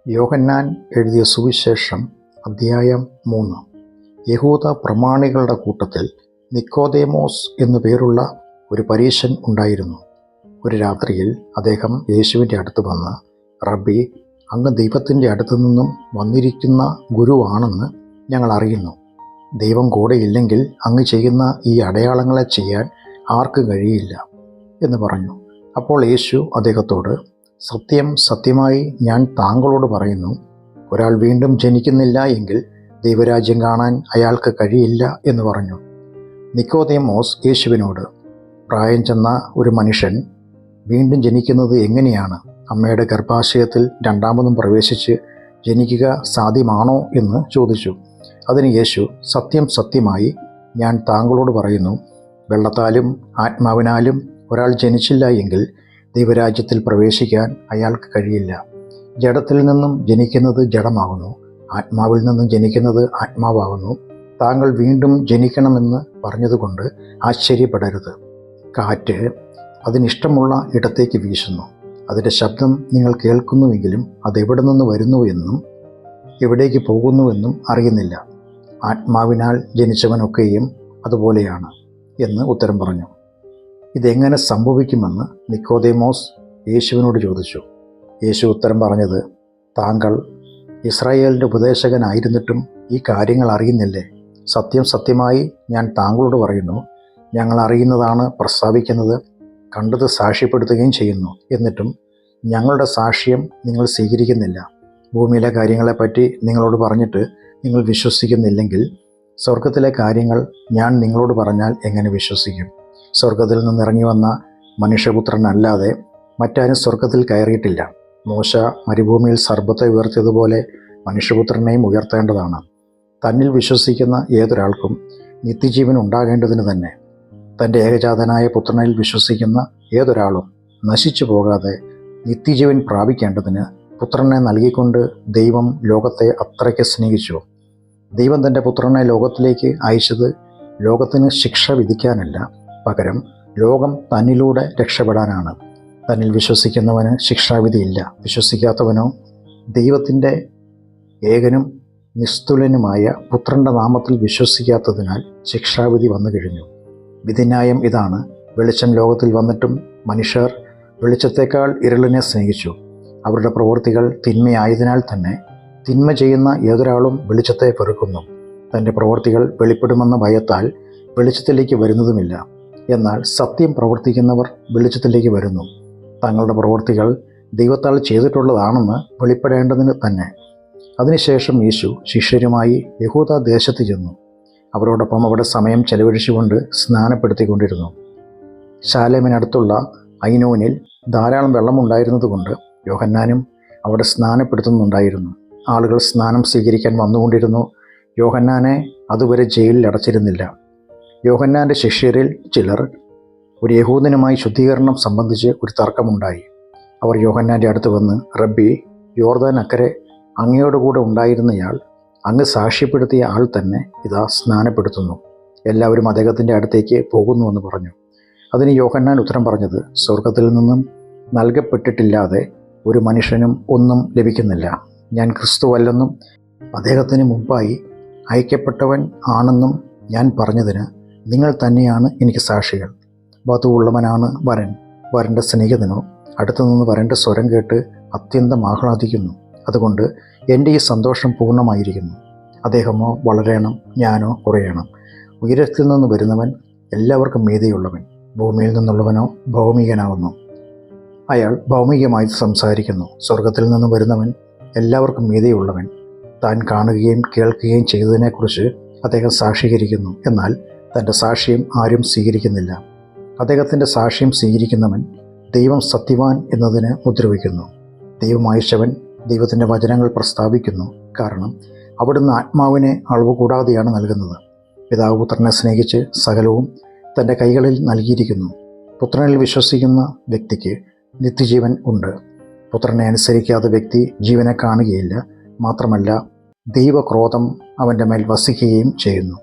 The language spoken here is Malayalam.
യോഹന്നാൻ എഴുതിയ സുവിശേഷം അധ്യായം 3. യഹൂദ പ്രമാണികളുടെ കൂട്ടത്തിൽ നിക്കോദേമോസ് എന്നു പേരുള്ള ഒരു പരീശൻ ഉണ്ടായിരുന്നു. ഒരു രാത്രിയിൽ അദ്ദേഹം യേശുവിൻ്റെ അടുത്ത് വന്ന്, റബ്ബി, അങ്ങ് ദൈവത്തിൻ്റെ അടുത്തു നിന്നും വന്നിരിക്കുന്ന ഗുരുവാണെന്ന് ഞങ്ങൾ അറിയുന്നു. ദൈവം കൂടെയില്ലെങ്കിൽ അങ്ങ് ചെയ്യുന്ന ഈ അടയാളങ്ങളെ ചെയ്യാൻ ആർക്കും കഴിയില്ല എന്ന് പറഞ്ഞു. അപ്പോൾ യേശു അദ്ദേഹത്തോട്, സത്യം സത്യമായി ഞാൻ താങ്കളോട് പറയുന്നു, ഒരാൾ വീണ്ടും ജനിക്കുന്നില്ല എങ്കിൽ ദൈവരാജ്യം കാണാൻ അയാൾക്ക് കഴിയില്ല എന്ന് പറഞ്ഞു. നിക്കോദേമോസ് യേശുവിനോട്, പ്രായം ചെന്ന ഒരു മനുഷ്യൻ വീണ്ടും ജനിക്കുന്നത് എങ്ങനെയാണ്? അമ്മയുടെ ഗർഭാശയത്തിൽ രണ്ടാമതും പ്രവേശിച്ച് ജനിക്കുക സാധ്യമാണോ എന്ന് ചോദിച്ചു. അതിന് യേശു, സത്യം സത്യമായി ഞാൻ താങ്കളോട് പറയുന്നു, വെള്ളത്താലും ആത്മാവിനാലും ഒരാൾ ജനിച്ചില്ല എങ്കിൽ ദൈവരാജ്യത്തിൽ പ്രവേശിക്കാൻ അയാൾക്ക് കഴിയില്ല. ജഡത്തിൽ നിന്നും ജനിക്കുന്നത് ജഡമാകുന്നു, ആത്മാവിൽ നിന്നും ജനിക്കുന്നത് ആത്മാവാകുന്നു. താങ്കൾ വീണ്ടും ജനിക്കണമെന്ന് പറഞ്ഞതുകൊണ്ട് ആശ്ചര്യപ്പെടരുത്. കാറ്റ് അതിനിഷ്ടമുള്ള ഇടത്തേക്ക് വീശുന്നു. അതിൻ്റെ ശബ്ദം നിങ്ങൾ കേൾക്കുന്നുവെങ്കിലും അതെവിടെ നിന്ന് വരുന്നുവെന്നും എവിടേക്ക് പോകുന്നുവെന്നും അറിയുന്നില്ല. ആത്മാവിനാൽ ജനിച്ചവനൊക്കെയും അതുപോലെയാണ് എന്ന് ഉത്തരം പറഞ്ഞു. ഇതെങ്ങനെ സംഭവിക്കുമെന്ന് നിക്കോദേമോസ് യേശുവിനോട് ചോദിച്ചു. യേശു ഉത്തരം പറഞ്ഞത്, താങ്കൾ ഇസ്രായേലിൻ്റെ ഉപദേശകനായിരുന്നിട്ടും ഈ കാര്യങ്ങൾ അറിയുന്നില്ലേ? സത്യം സത്യമായി ഞാൻ താങ്കളോട് പറയുന്നു, ഞങ്ങൾ അറിയുന്നതാണ് പ്രസ്താവിക്കുന്നത്, കണ്ടത് സാക്ഷ്യപ്പെടുത്തുകയും ചെയ്യുന്നു. എന്നിട്ടും ഞങ്ങളുടെ സാക്ഷ്യം നിങ്ങൾ സ്വീകരിക്കുന്നില്ല. ഭൂമിയിലെ കാര്യങ്ങളെപ്പറ്റി നിങ്ങളോട് പറഞ്ഞിട്ട് നിങ്ങൾ വിശ്വസിക്കുന്നില്ലെങ്കിൽ സ്വർഗത്തിലെ കാര്യങ്ങൾ ഞാൻ നിങ്ങളോട് പറഞ്ഞാൽ എങ്ങനെ വിശ്വസിക്കും? സ്വർഗത്തിൽ നിന്നിറങ്ങി വന്ന മനുഷ്യപുത്രനല്ലാതെ മറ്റാരും സ്വർഗത്തിൽ കയറിയിട്ടില്ല. മോശ മരുഭൂമിയിൽ സർപ്പത്തെ ഉയർത്തിയതുപോലെ മനുഷ്യപുത്രനെയും ഉയർത്തേണ്ടതാണ്. തന്നിൽ വിശ്വസിക്കുന്ന ഏതൊരാൾക്കും നിത്യജീവൻ ഉണ്ടാകേണ്ടതിന് തന്നെ. തൻ്റെ ഏകജാതനായ പുത്രനിൽ വിശ്വസിക്കുന്ന ഏതൊരാളും നശിച്ചു പോകാതെ നിത്യജീവൻ പ്രാപിക്കേണ്ടതിന് പുത്രനെ നൽകിക്കൊണ്ട് ദൈവം ലോകത്തെ അത്രയ്ക്ക് സ്നേഹിച്ചു. ദൈവം തൻ്റെ പുത്രനെ ലോകത്തിലേക്ക് അയച്ചത് ലോകത്തിന് ശിക്ഷ വിധിക്കാനല്ല, പകരം ലോകം തന്നിലൂടെ രക്ഷപ്പെടാനാണ്. തന്നിൽ വിശ്വസിക്കുന്നവന് ശിക്ഷാവിധിയില്ല. വിശ്വസിക്കാത്തവനോ ദൈവത്തിൻ്റെ ഏകനും നിസ്തുലനുമായ പുത്രൻ്റെ നാമത്തിൽ വിശ്വസിക്കാത്തതിനാൽ ശിക്ഷാവിധി വന്നു കഴിഞ്ഞു. വിധിന്യായം ഇതാണ്: വെളിച്ചം ലോകത്തിൽ വന്നിട്ടും മനുഷ്യർ വെളിച്ചത്തേക്കാൾ ഇരുളിനെ സ്നേഹിച്ചു. അവരുടെ പ്രവൃത്തികൾ തിന്മയായതിനാൽ തന്നെ തിന്മ ചെയ്യുന്ന ഏതൊരാളും വെളിച്ചത്തെ വെറുക്കുന്നു. തൻ്റെ പ്രവൃത്തികൾ വെളിപ്പെടുമെന്ന ഭയത്താൽ വെളിച്ചത്തിലേക്ക് വരുന്നതുമില്ല. എന്നാൽ സത്യം പ്രവർത്തിക്കുന്നവർ വെളിച്ചത്തിലേക്ക് വരുന്നു, തങ്ങളുടെ പ്രവൃത്തികൾ ദൈവത്താൽ ചെയ്തിട്ടുള്ളതാണെന്ന് വെളിപ്പെടേണ്ടതിന് തന്നെ. അതിനുശേഷം യേശു ശിഷ്യരുമായി യഹൂദ ദേശത്ത് ചെന്നു. അവരോടൊപ്പം അവിടെ സമയം ചെലവഴിച്ചുകൊണ്ട് സ്നാനപ്പെടുത്തിക്കൊണ്ടിരുന്നു. ശാലേമിനടുത്തുള്ള ഐനോനിൽ ധാരാളം വെള്ളമുണ്ടായിരുന്നതുകൊണ്ട് യോഹന്നാനും അവിടെ സ്നാനപ്പെടുത്തുന്നുണ്ടായിരുന്നു. ആളുകൾ സ്നാനം സ്വീകരിക്കാൻ വന്നുകൊണ്ടിരുന്നു. യോഹന്നാനെ അതുവരെ ജയിലിൽ അടച്ചിരുന്നില്ല. യോഹന്നാൻ്റെ ശിഷ്യരിൽ ചിലർ ഒരു യഹൂദനുമായി ശുദ്ധീകരണം സംബന്ധിച്ച് ഒരു തർക്കമുണ്ടായി. അവർ യോഹന്നാൻ്റെ അടുത്ത് വന്ന്, റബ്ബി, യോർദാൻ അക്കരെ അങ്ങയോടുകൂടെ ഉണ്ടായിരുന്നയാൾ, അങ്ങ് സാക്ഷ്യപ്പെടുത്തിയ ആൾ തന്നെ ഇതാ സ്നാനപ്പെടുത്തുന്നു. എല്ലാവരും അദ്ദേഹത്തിൻ്റെ അടുത്തേക്ക് പോകുന്നുവെന്ന് പറഞ്ഞു. അതിന് യോഹന്നാൻ ഉത്തരം പറഞ്ഞത്, സ്വർഗത്തിൽ നിന്നും നൽകപ്പെട്ടിട്ടില്ലാതെ ഒരു മനുഷ്യനും ഒന്നും ലഭിക്കുന്നില്ല. ഞാൻ ക്രിസ്തുവല്ലെന്നും അദ്ദേഹത്തിന് മുമ്പായി അയക്കപ്പെട്ടവൻ ആണെന്നും ഞാൻ പറഞ്ഞതിന് നിങ്ങൾ തന്നെയാണ് എനിക്ക് സാക്ഷികൾ. വധുവുള്ളവനാണ് വരൻ. വരൻ്റെ സ്നേഹിതനോ അടുത്തുനിന്ന് വരൻ്റെ സ്വരം കേട്ട് അത്യന്തം ആഹ്ലാദിക്കുന്നു. അതുകൊണ്ട് എൻ്റെ ഈ സന്തോഷം പൂർണ്ണമായിരിക്കുന്നു. അദ്ദേഹമോ വളരണം, ഞാനോ കുറയണം. ഉയരത്തിൽ നിന്ന് വരുന്നവൻ എല്ലാവർക്കും മീതെയുള്ളവൻ, ഭൂമിയിൽ നിന്നുള്ളവനോ ഭൗമികനാവുന്നു. അയാൾ ഭൗമികമായി സംസാരിക്കുന്നു. സ്വർഗത്തിൽ നിന്ന് വരുന്നവൻ എല്ലാവർക്കും മീതെയുള്ളവൻ. താൻ കാണുകയും കേൾക്കുകയും ചെയ്തതിനെക്കുറിച്ച് അദ്ദേഹം സാക്ഷീകരിക്കുന്നു. എന്നാൽ തൻ്റെ സാക്ഷ്യം ആരും സ്വീകരിക്കുന്നില്ല. അദ്ദേഹത്തിൻ്റെ സാക്ഷ്യം സ്വീകരിക്കുന്നവൻ ദൈവം സത്യവാൻ എന്നതിന് മുദ്രവയ്ക്കുന്നു. ദൈവം അയച്ചവൻ ദൈവത്തിൻ്റെ വചനങ്ങൾ പ്രസ്താവിക്കുന്നു. കാരണം അവിടുന്ന് ആത്മാവിനെ അളവ് കൂടാതെയാണ് നൽകുന്നത്. പിതാവ് പുത്രനെ സ്നേഹിച്ച് സകലവും തൻ്റെ കൈകളിൽ നൽകിയിരിക്കുന്നു. പുത്രനിൽ വിശ്വസിക്കുന്ന വ്യക്തിക്ക് നിത്യജീവൻ ഉണ്ട്. പുത്രനെ അനുസരിക്കാത്ത വ്യക്തി ജീവനെ കാണുകയില്ല. മാത്രമല്ല, ദൈവക്രോധം അവൻ്റെ മേൽ വസിക്കുകയും ചെയ്യുന്നു.